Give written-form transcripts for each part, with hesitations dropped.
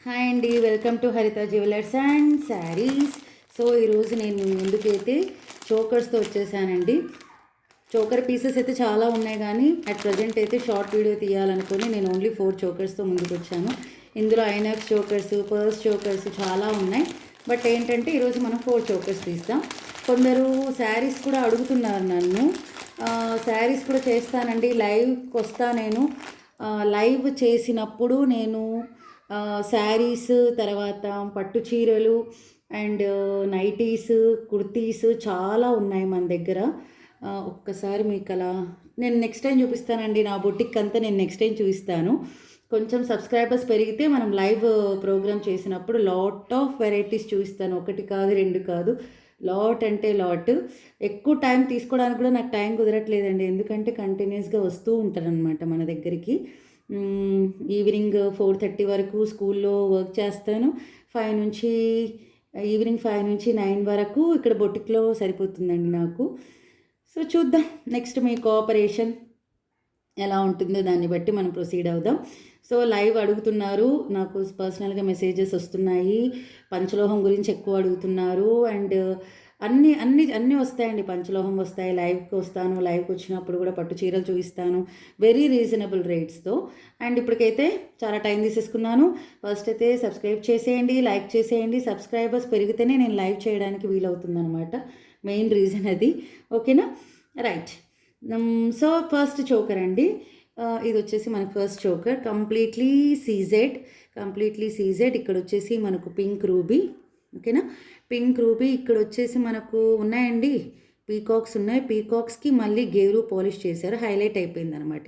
Hi అండి, welcome to హరిత jewellers and saris. So ఈరోజు నేను మీ ముందుకైతే చోకర్స్తో వచ్చేసానండి. చోకర్ పీసెస్ అయితే చాలా ఉన్నాయి, కానీ అట్ ప్రజెంట్ అయితే షార్ట్ వీడియో తీయాలనుకుని నేను ఓన్లీ 4 చోకర్స్తో ముందుకు వచ్చాను. ఇందులో ఐనాక్స్ చోకర్స్, పర్స్ చోకర్స్ చాలా ఉన్నాయి. బట్ ఏంటంటే ఈరోజు మనం 4 చోకర్స్ తీస్తాం. కొందరు శారీస్ కూడా అడుగుతున్నారు నన్ను. శారీస్ కూడా చేస్తానండి, లైవ్కి వస్తా నేను. లైవ్ చేసినప్పుడు నేను శారీస్, తర్వాత పట్టు చీరలు అండ్ నైటీస్, కుర్తీస్ చాలా ఉన్నాయి మన దగ్గర. ఒక్కసారి మీకు అలా నేను నెక్స్ట్ టైం చూపిస్తానండి. నా బొటిక్ అంతా నేను నెక్స్ట్ టైం చూపిస్తాను. కొంచెం సబ్స్క్రైబర్స్ పెరిగితే మనం లైవ్ ప్రోగ్రామ్ చేసినప్పుడు లాట్ ఆఫ్ వెరైటీస్ చూపిస్తాను. ఒకటి కాదు, రెండు కాదు, లాట్ అంటే లాట్. ఎక్కువ టైం తీసుకోవడానికి కూడా నాకు టైం కుదరట్లేదండి, ఎందుకంటే కంటిన్యూస్గా వస్తూ ఉంటారనమాట మన దగ్గరికి. ఈవినింగ్ 4:30 వరకు స్కూల్లో వర్క్ చేస్తాను. ఈవినింగ్ 5 నుంచి 9 వరకు ఇక్కడ బొటిక్లో సరిపోతుందండి నాకు. సో చూద్దాం నెక్స్ట్ మీ కోఆపరేషన్ ఎలా ఉంటుందో దాన్ని బట్టి మనం ప్రొసీడ్ అవుదాం. సో లైవ్ అడుగుతున్నారు, నాకు పర్సనల్గా మెసేజెస్ వస్తున్నాయి. పంచలోహం గురించి ఎక్కువ అడుగుతున్నారు. అండ్ అన్నీ అన్నీ అన్నీ వస్తాయండి. పంచలోహం వస్తాయి, లైవ్కి వస్తాను. లైవ్కి వచ్చినప్పుడు కూడా పట్టు చీరలు చూపిస్తాను వెరీ రీజనబుల్ రేట్స్తో. అండ్ ఇప్పటికైతే చాలా టైం తీసేసుకున్నాను. ఫస్ట్ అయితే సబ్స్క్రైబ్ చేసేయండి, లైక్ చేసేయండి. సబ్స్క్రైబర్స్ పెరిగితేనే నేను లైవ్ చేయడానికి వీలవుతుందన్నమాట. మెయిన్ రీజన్ అది. ఓకేనా, రైట్. సో ఫస్ట్ చోకర్ అండి. ఇది వచ్చేసి మనకు ఫస్ట్ చోకర్ కంప్లీట్లీ సీజెడ్. ఇక్కడ వచ్చేసి మనకు పింక్ రూబీ. ఓకేనా, పింక్ రూబీ. ఇక్కడ వచ్చేసి మనకు ఉన్నాయండి పీకాక్స్ ఉన్నాయి. పీకాక్స్కి మళ్ళీ గేరు పాలిష్ చేశారు, హైలైట్ అయిపోయింది అనమాట.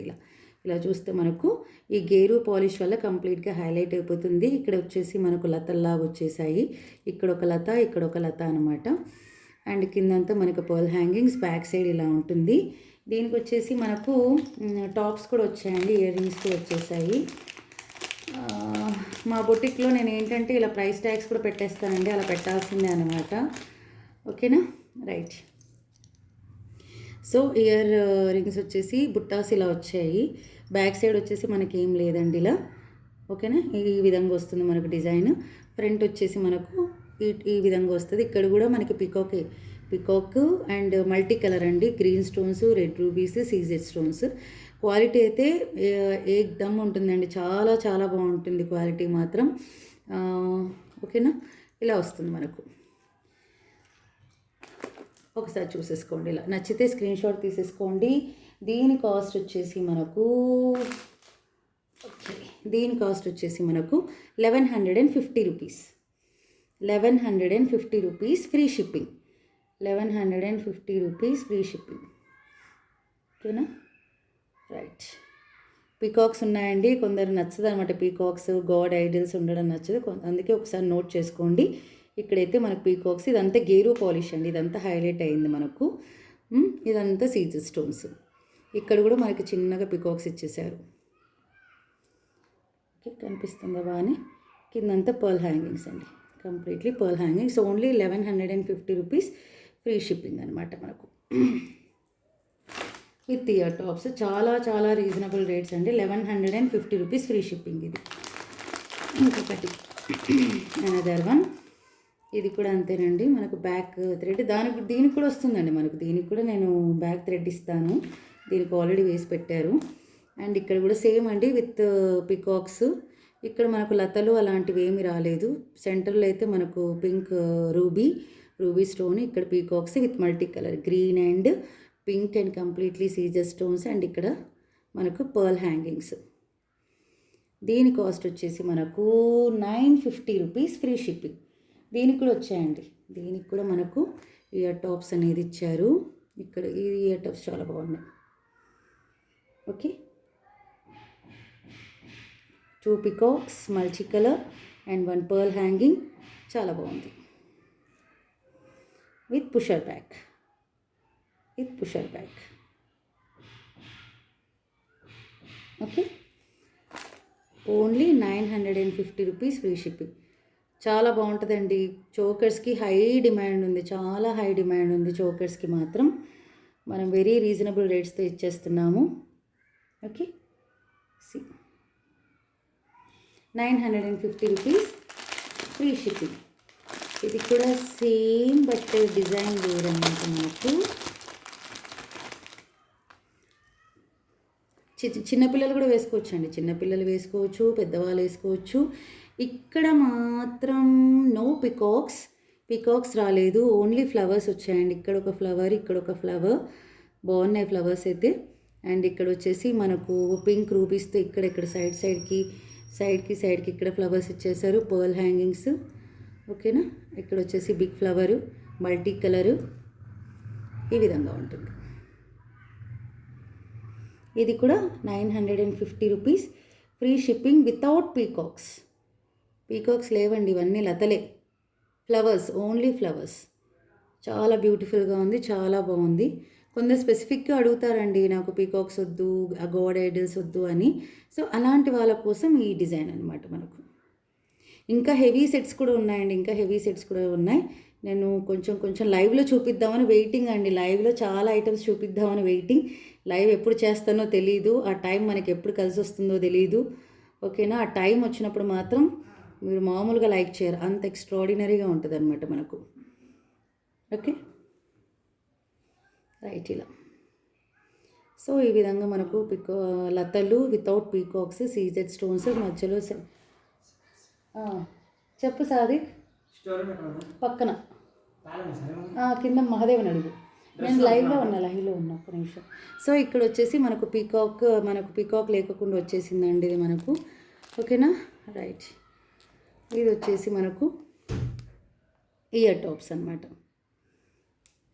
ఇలా చూస్తే మనకు ఈ గేరు పాలిష్ వల్ల కంప్లీట్గా హైలైట్ అయిపోతుంది. ఇక్కడ వచ్చేసి మనకు లతల్లాగా వచ్చేసాయి. ఇక్కడ ఒక లత, ఇక్కడ ఒక లత అనమాట. అండ్ కిందంతా మనకు పర్ల్ హ్యాంగింగ్స్, బ్యాక్ సైడ్ ఇలా ఉంటుంది. దీనికి వచ్చేసి మనకు టాప్స్ కూడా వచ్చాయండి, ఇయర్ రింగ్స్ కూడా వచ్చేసాయి. మా బొటిక్లో నేను ఏంటంటే ఇలా ప్రైస్ ట్యాగ్స్ కూడా పెట్టేస్తానండి, అలా పెట్టాల్సిందే అనమాట. ఓకేనా, రైట్. సో ఇయర్ రింగ్స్ వచ్చేసి బుట్టాస్ ఇలా వచ్చాయి. బ్యాక్ సైడ్ వచ్చేసి మనకి ఏం లేదండి ఇలా. ఓకేనా, ఈ విధంగా వస్తుంది మనకు డిజైన్. ఫ్రంట్ వచ్చేసి మనకు ఈ విధంగా వస్తుంది. ఇక్కడ కూడా మనకి పికాక్ అండ్ మల్టీ కలర్ అండి, green stones, red rubies, CZ stones. Quality అయితే ఏకదమ్ ఉంటుందండి, చాలా చాలా బాగుంటుంది క్వాలిటీ మాత్రం. ఓకేనా, ఇలా వస్తుంది మనకు. ఒకసారి చూసేసుకోండి, ఇలా నచ్చితే స్క్రీన్ షాట్ తీసేసుకోండి. దీని కాస్ట్ వచ్చేసి మనకు 1150 rupees. 1150 rupees free shipping. 1150 rupees free shipping. ఓకేనా, రైట్. పీకాక్స్ ఉన్నాయండి. కొందరు నచ్చదు అనమాట, పీకాక్స్ గాడ్ ఐడల్స్ ఉండడం నచ్చదు, అందుకే ఒకసారి నోట్ చేసుకోండి. ఇక్కడైతే మనకు పీకాక్స్, ఇదంతా గేరు పాలిష్ అండి, ఇదంతా హైలైట్ అయింది మనకు. ఇదంతా సీజర్ స్టోన్స్. ఇక్కడ కూడా మనకి చిన్నగా పీకాక్స్ ఇచ్చేసారు. ఓకే, కనిపిస్తుందా బాగానే. కిందంతా పర్ల్ హ్యాంగింగ్స్ అండి, completely pearl hangings. Only 1150 rupees free shipping అనమాట మనకు. విత్ ఇయర్ టాప్స్ చాలా చాలా రీజనబుల్ రేట్స్ అండి. 1150 రూపీస్ ఫ్రీ షిప్పింగ్. ఇది ఇంకొకటి అనదర్ వన్. ఇది కూడా అంతేనండి, మనకు బ్యాక్ థ్రెడ్ దీనికి కూడా వస్తుందండి మనకు. దీనికి కూడా నేను బ్యాక్ థ్రెడ్ ఇస్తాను, దీనికి ఆల్రెడీ వేసి పెట్టారు. అండ్ ఇక్కడ కూడా సేమ్ అండి, విత్ పికాక్స్. ఇక్కడ మనకు లతలు అలాంటివి ఏమి రాలేదు. సెంటర్లో అయితే మనకు పింక్ రూబీ స్టోన్, ఇక్కడ peacocks with multi colour green and pink and completely caesar stones. And ఇక్కడ మనకు పర్ల్ హ్యాంగింగ్స్. దీని కాస్ట్ వచ్చేసి మనకు 950 రూపీస్ ఫ్రీ షిప్పింగ్. దీనికి కూడా వచ్చాయండి, దీనికి కూడా మనకు ఇయర్ టాప్స్ అనేది ఇచ్చారు. ఇక్కడ ఈ ఇయర్ టాప్స్ చాలా బాగున్నాయి. Okay, 2 peacocks, multi colour and 1 pearl hanging, చాలా బాగుంది. With pusher back. Okay, only 950 rupees free shipping. చాలా బాగుంటుందండి. చోకర్స్కి హై డిమాండ్ ఉంది, చాలా హై డిమాండ్ ఉంది చోకర్స్కి మాత్రం. మనం వెరీ రీజనబుల్ రేట్స్తో ఇచ్చేస్తున్నాము. Okay, see 950 rupees free shipping. ఇది కూడా సేమ్ బట్ డిజైన్ వేరన్నమాట. మనకు చిన్నపిల్లలు కూడా వేసుకోవచ్చు అండి, చిన్నపిల్లలు వేసుకోవచ్చు, పెద్దవాళ్ళు వేసుకోవచ్చు. ఇక్కడ మాత్రం నో పికాక్స్ రాలేదు, ఓన్లీ ఫ్లవర్స్ వచ్చాయండి. ఇక్కడ ఒక ఫ్లవర్, ఇక్కడ ఒక ఫ్లవర్, బాగున్నాయి ఫ్లవర్స్ అయితే. అండ్ ఇక్కడ వచ్చేసి మనకు పింక్ రూపీస్తో ఇక్కడ సైడ్కి ఇక్కడ ఫ్లవర్స్ ఇచ్చేసారు, పర్ల్ హ్యాంగింగ్స్. ఓకేనా, ఇక్కడ వచ్చేసి బిగ్ ఫ్లవరు, మల్టీ కలరు, ఈ విధంగా ఉంటుంది. ఇది కూడా 950 rupees free shipping without peacocks లేవండి, ఇవన్నీ లతలే, ఫ్లవర్స్, ఓన్లీ ఫ్లవర్స్. చాలా బ్యూటిఫుల్గా ఉంది, చాలా బాగుంది. కొందరు స్పెసిఫిక్గా అడుగుతారండి, నాకు పీకాక్స్ వద్దు, గాడ్ ఐడల్స్ వద్దు అని. సో అలాంటి వాళ్ళ కోసం ఈ డిజైన్ అనమాట మనకు. ఇంకా హెవీ సెట్స్ కూడా ఉన్నాయి. నేను కొంచెం లైవ్లో చూపిద్దామని వెయిటింగ్ అండి. లైవ్లో చాలా ఐటమ్స్ చూపిద్దామని వెయిటింగ్. లైవ్ ఎప్పుడు చేస్తానో తెలీదు, ఆ టైం మనకి ఎప్పుడు కలిసి వస్తుందో తెలీదు. ఓకేనా, ఆ టైం వచ్చినప్పుడు మాత్రం మీరు మామూలుగా లైక్ చేయరు, అంత ఎక్స్ట్రాడినరీగా ఉంటుంది అనమాట మనకు. ఓకే రైట్, ఇలా. సో ఈ విధంగా మనకు లతలు వితౌట్ పీకాక్స్, సీజెడ్ స్టోన్స్ మధ్యలో. చెప్పు సాదిక్, పక్కన కింద మహాదేవన్ అడుగు, నేను లైవ్లో ఉన్నా ఒక్క నిమిషం. సో ఇక్కడ వచ్చేసి మనకు పీకాక్ లేకుండా వచ్చేసిందండి ఇది మనకు. ఓకేనా రైట్, ఇది వచ్చేసి మనకు ఇయర్ టాప్స్ అనమాట.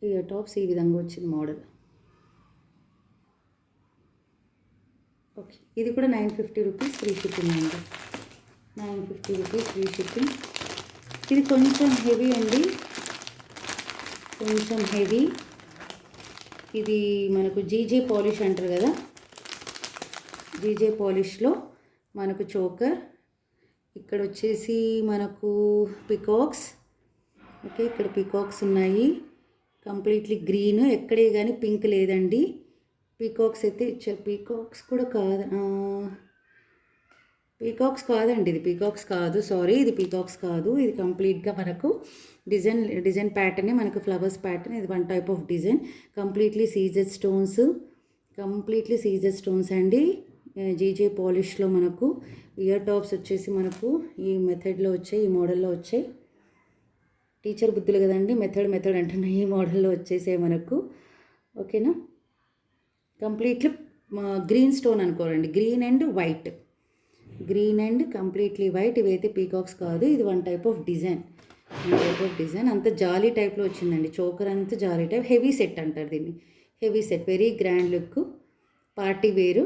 ఇయర్ టాప్స్ ఈ విధంగా వచ్చింది మోడల్. ఓకే, ఇది కూడా 950 రూపీస్ ఫ్రీ షిప్పింగ్ అండి. 950 రూపీస్ ఫ్రీ షిప్పింగ్. ఇది కొంచెం హెవీ అండి, కొంచెం హెవీ. ఇది మనకు జీజే పాలిష్ అంటారు కదా, జీజే పాలిష్లో మనకు చోకర్. ఇక్కడ వచ్చేసి మనకు పికాక్స్. ఓకే, ఇక్కడ పికాక్స్ ఉన్నాయి, కంప్లీట్లీ గ్రీన్, ఎక్కడే కానీ పింక్ లేదండి. పీకాక్స్ అయితే ఇచ్చారు, పీకాక్స్ కాదండి, ఇది పీకాక్స్ కాదు, సారీ, ఇది పీకాక్స్ కాదు. ఇది కంప్లీట్గా మనకు డిజైన్ ప్యాటర్నే, మనకు ఫ్లవర్స్ ప్యాటర్న్. ఇది one type of design, completely CZ stones అండి. జీజే పాలిష్లో మనకు ఇయర్ టాప్స్ వచ్చేసి మనకు ఈ మెథడ్లో వచ్చాయి, ఈ మోడల్లో వచ్చాయి. టీచర్ బుద్ధులు కదండి, మెథడ్ అంటున్నా, ఈ మోడల్లో వచ్చేసాయి మనకు. ఓకేనా, కంప్లీట్లీ గ్రీన్ స్టోన్ అనుకోరండి, గ్రీన్ అండ్ కంప్లీట్లీ వైట్. ఇవైతే పీకాక్స్ కాదు, ఇది వన్ టైప్ ఆఫ్ డిజైన్. అంత జాలీ టైప్లో వచ్చిందండి. చోకర్ అంతా జాలీ టైప్, హెవీ సెట్ అంటారు దీన్ని, heavy set, very grand look, party వేరు,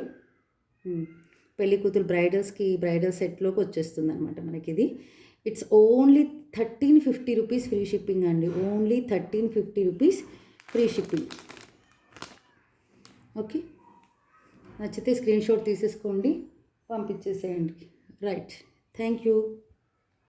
పెళ్లి కూతురు బ్రైడల్ సెట్లోకి వచ్చేస్తుంది అనమాట మనకి ఇది. It's only 1350 rupees free shipping అండి, only 1350 rupees free shipping. Okay, నచ్చితే స్క్రీన్ షాట్ తీసేసుకోండి, పంపించేసేయండి. Right, thank you.